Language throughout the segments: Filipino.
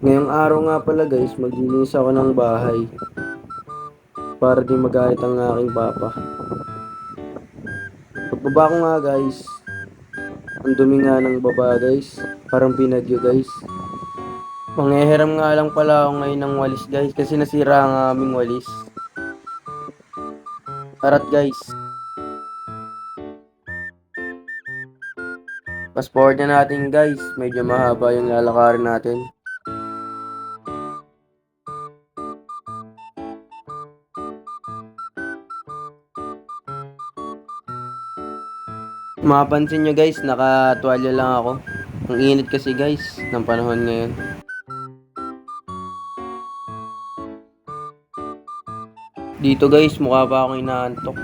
Ngayong araw nga pala guys, maglilinis ako ng bahay para di magalit ang aking papa. Pagbaba ko nga guys, ang dumi nga ng baba guys, parang binagyo guys. Manghihiram nga lang pala ako ngayon ng walis guys kasi nasira ang aming walis. Tara't guys, fast forward na natin guys, medyo mahaba yung lalakarin natin. Mapapansin nyo guys, nakatuwalya lang ako. Ang init kasi guys, ng panahon ngayon. Dito guys, mukha pa akong inaantok.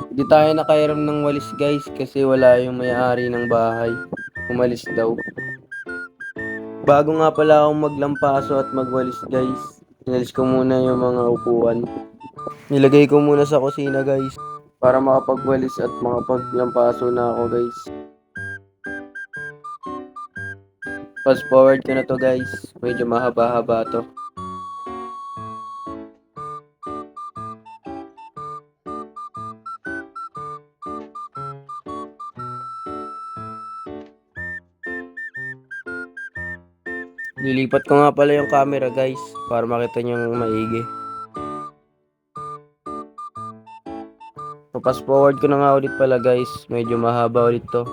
Hindi tayo nakairam ng walis guys kasi wala yung may-ari ng bahay. Umalis daw. Bago nga pala akong maglampaso at magwalis guys, inalis ko muna yung mga upuan. Nilagay ko muna sa kusina guys para makapagwalis at makapaglampaso na ako guys. Fast forward ko na to guys, medyo mahaba-haba to. Lilipat ko nga pala yung camera guys para makita nyo ng maigi. So fast forward ko na nga ulit pala guys, medyo mahaba ulit to.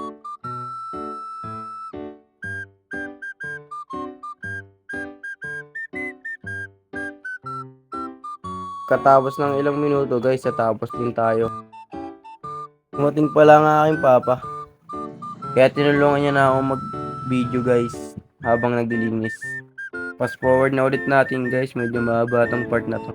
Katapos ng ilang minuto guys, tatapos din tayo. Dumating pala ang aking papa, kaya tinulungan niya na ako mag video guys habang naglilinis. Fast forward na ulit natin guys, medyo mahaba tong part na to.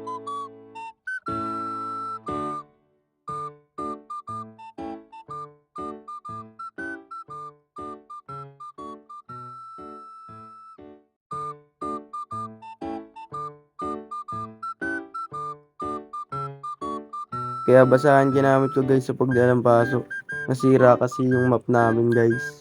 Kaya basahan ginamit ko guys sa pagdalampaso. Nasira kasi yung map namin guys.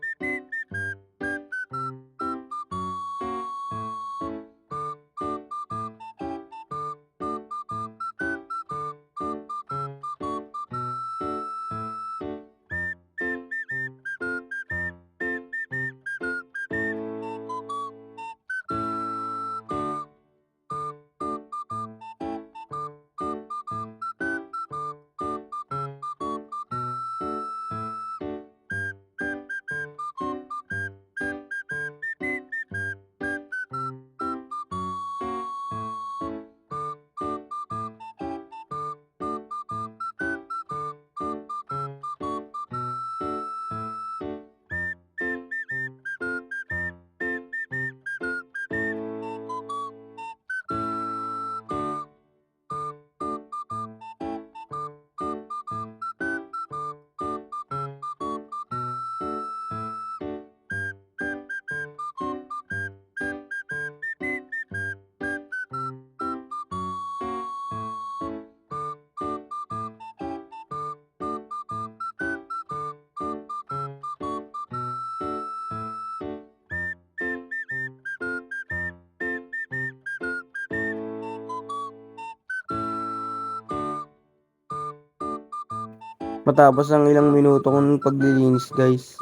Matapos ang ilang minuto kong paglilinis guys,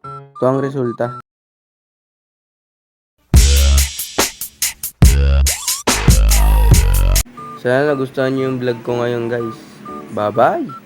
ito ang resulta. Sana nagustuhan niyo yung vlog ko ngayon guys. Bye bye!